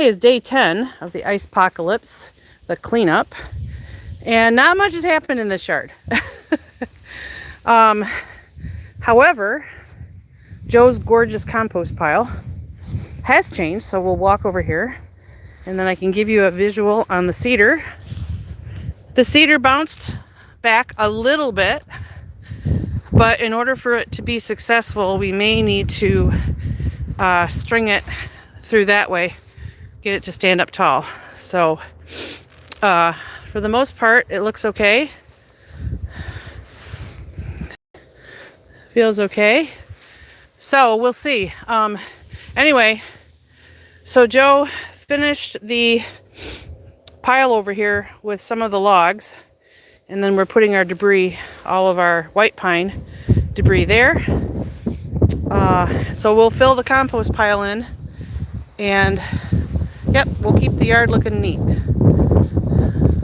Is day 10 of the Ice-pocalypse, the cleanup, and not much has happened in this yard. However, Joe's gorgeous compost pile has changed, so we'll walk over here and then I can give you a visual on the cedar. The cedar bounced back a little bit, but in order for it to be successful, we may need to string it through that way, get it to stand up tall. So for the most part, it looks okay. Feels okay. So we'll see. Anyway, so Joe finished the pile over here with some of the logs, and then we're putting our debris, all of our white pine debris there. So we'll fill the compost pile in, and yep, we'll keep the yard looking neat.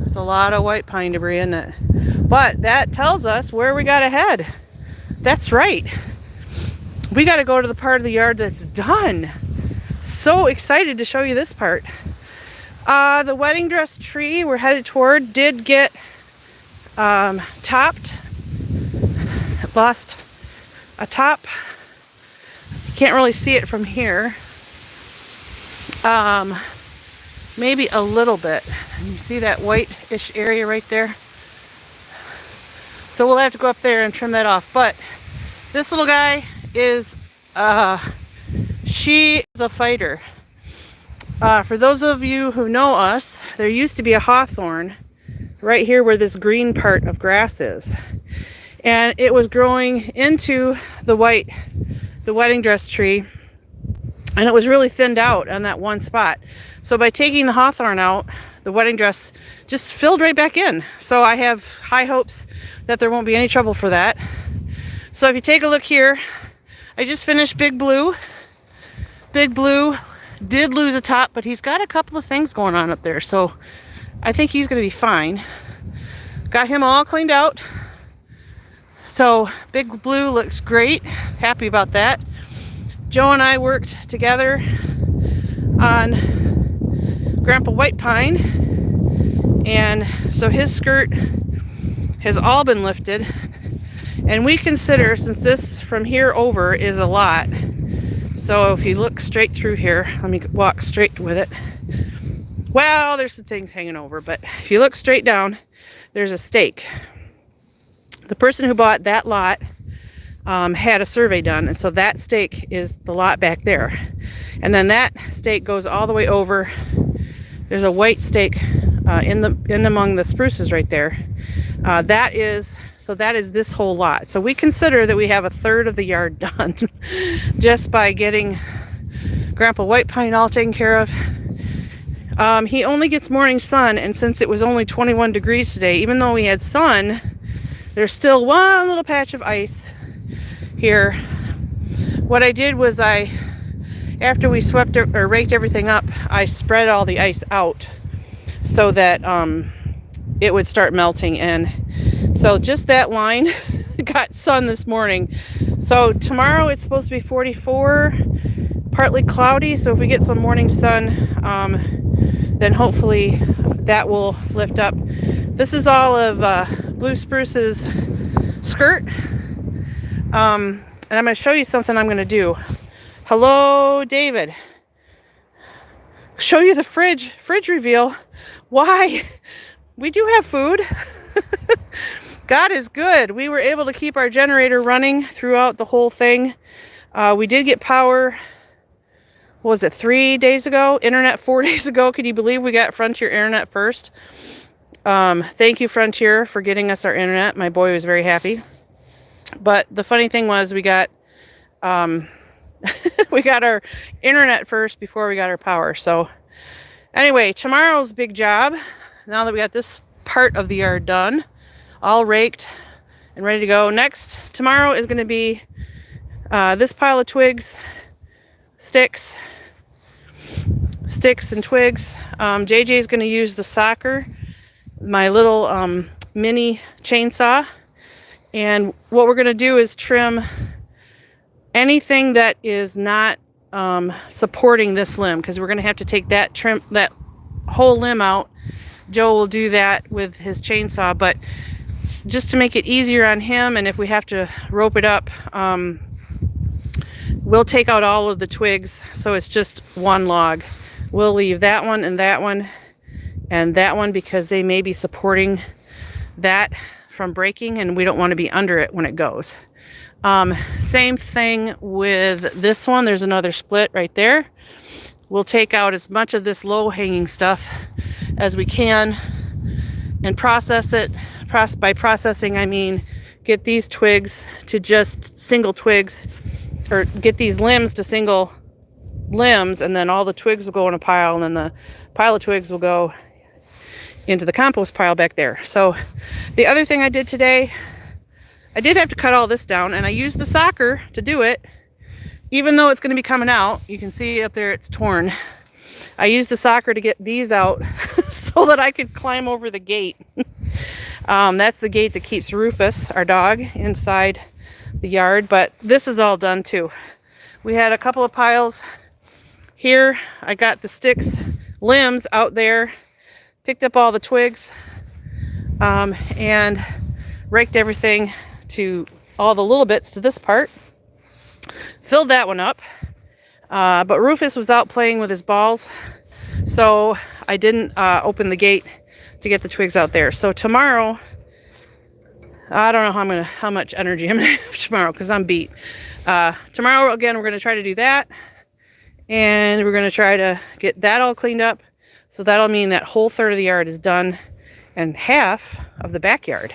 It's a lot of white pine debris, isn't it? But that tells us where we gotta head. That's right. We gotta go to the part of the yard that's done. So excited to show you this part. The wedding dress tree we're headed toward did get topped. It lost a top. You can't really see it from here. Maybe a little bit. You see that white-ish area right there? So we'll have to go up there and trim that off. But this little guy is, she is a fighter. For those of you who know us, there used to be a hawthorn right here where this green part of grass is. And it was growing into the wedding dress tree, and it was really thinned out on that one spot. So by taking the hawthorn out, the wedding dress just filled right back in. So I have high hopes that there won't be any trouble for that. So if you take a look here, I just finished Big Blue. Big Blue did lose a top, but he's got a couple of things going on up there. So I think he's gonna be fine. Got him all cleaned out. So Big Blue looks great. Happy about that. Joe and I worked together on Grampa White Pine, and so his skirt has all been lifted, and we consider, since this from here over is a lot, so if you look straight through here, let me walk straight with it. Well, there's some things hanging over, but if you look straight down, there's a stake. The person who bought that lot had a survey done, and so that stake is the lot back there, and then that stake goes all the way over. There's a white stake in among the spruces right there. That is this whole lot. So we consider that we have a third of the yard done just by getting Grampa White Pine all taken care of. He only gets morning sun, and since it was only 21 degrees today, even though we had sun, there's still one little patch of ice here. What I did was after we swept or raked everything up, I spread all the ice out so that it would start melting in. So just that line got sun this morning. So tomorrow it's supposed to be 44, partly cloudy. So if we get some morning sun, then hopefully that will lift up. This is all of Blue Spruce's skirt. And I'm going to show you something I'm going to do. Hello, David. Show you the fridge reveal. Why? We do have food. God is good. We were able to keep our generator running throughout the whole thing. We did get power, what was it, 3 days ago? Internet 4 days ago. Could you believe we got Frontier Internet first? Thank you, Frontier, for getting us our internet. My boy was very happy. But the funny thing was we got we got our internet first before we got our power. So anyway, tomorrow's big job, now that we got this part of the yard done, all raked and ready to go. Tomorrow is going to be this pile of twigs, sticks and twigs. JJ is going to use the socker, my little mini chainsaw. And what we're going to do is trim anything that is not supporting this limb, because we're going to have to take that whole limb out. Joe will do that with his chainsaw, but just to make it easier on him, and if we have to rope it up, we'll take out all of the twigs, so it's just one log. We'll leave that one and that one and that one, because they may be supporting that from breaking, and we don't want to be under it when it goes. Same thing with this one. There's another split right there. We'll take out as much of this low-hanging stuff as we can and process it. By processing, I mean get these twigs to just single twigs, or get these limbs to single limbs, and then all the twigs will go in a pile, and then the pile of twigs will go into the compost pile back there. So the other thing I did today, I did have to cut all this down, and I used the socker to do it, even though it's going to be coming out. You can see up there it's torn. I used the socker to get these out so that I could climb over the gate. That's the gate that keeps Rufus, our dog, inside the yard, but this is all done too. We had a couple of piles here. I got the sticks, limbs out there, picked up all the twigs, and raked everything to all the little bits to this part. Filled that one up, but Rufus was out playing with his balls, so I didn't open the gate to get the twigs out there. So tomorrow, I don't know how much energy I'm gonna have tomorrow, because I'm beat. Tomorrow again, we're gonna try to do that, and we're gonna try to get that all cleaned up. So that'll mean that whole third of the yard is done, and half of the backyard.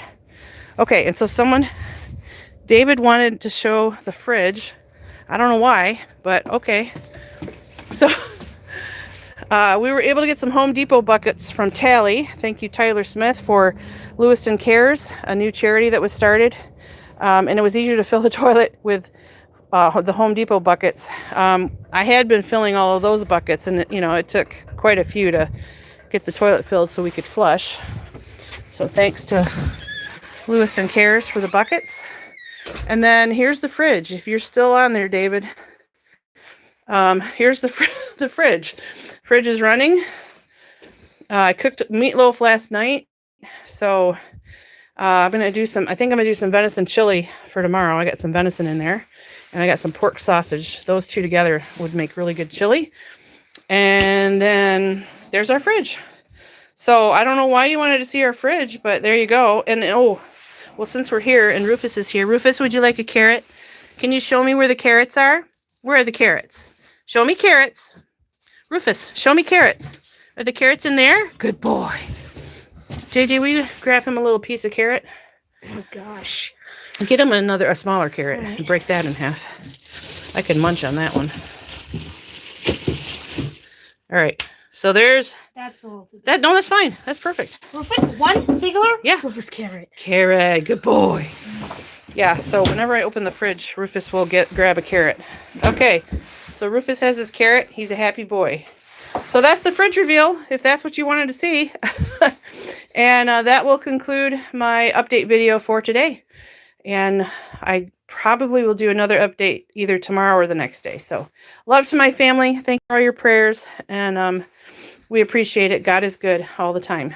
Okay, and so David wanted to show the fridge. I don't know why, but okay. So we were able to get some Home Depot buckets from Tally. Thank you, Tyler Smith, for Lewiston Cares, a new charity that was started. And it was easier to fill the toilet with the Home Depot buckets. I had been filling all of those buckets, and it took quite a few to get the toilet filled so we could flush. So thanks to Lewiston Cares for the buckets. And then here's the fridge. If you're still on there, David, here's the fridge. Fridge is running. I cooked meatloaf last night, so I think I'm gonna do some venison chili for tomorrow. I got some venison in there, and I got some pork sausage. Those two together would make really good chili. And then there's our fridge. So I don't know why you wanted to see our fridge, but there you go. And well, since we're here and Rufus is here, Rufus, would you like a carrot? Can you show me where the carrots are? Where are the carrots? Show me carrots. Rufus, show me carrots. Are the carrots in there? Good boy. JJ, will you grab him a little piece of carrot? Oh gosh. Get him a smaller carrot and break that in half. I can munch on that one. All right. So there's That's a little too that. No, that's fine. That's perfect. perfect. One singular? Yeah. Rufus carrot. Carrot. Good boy. Yeah, so whenever I open the fridge, Rufus will grab a carrot. Okay. So Rufus has his carrot. He's a happy boy. So that's the fridge reveal, if that's what you wanted to see. And that will conclude my update video for today. And I probably will do another update either tomorrow or the next day. So love to my family. Thank you for all your prayers. And we appreciate it. God is good all the time.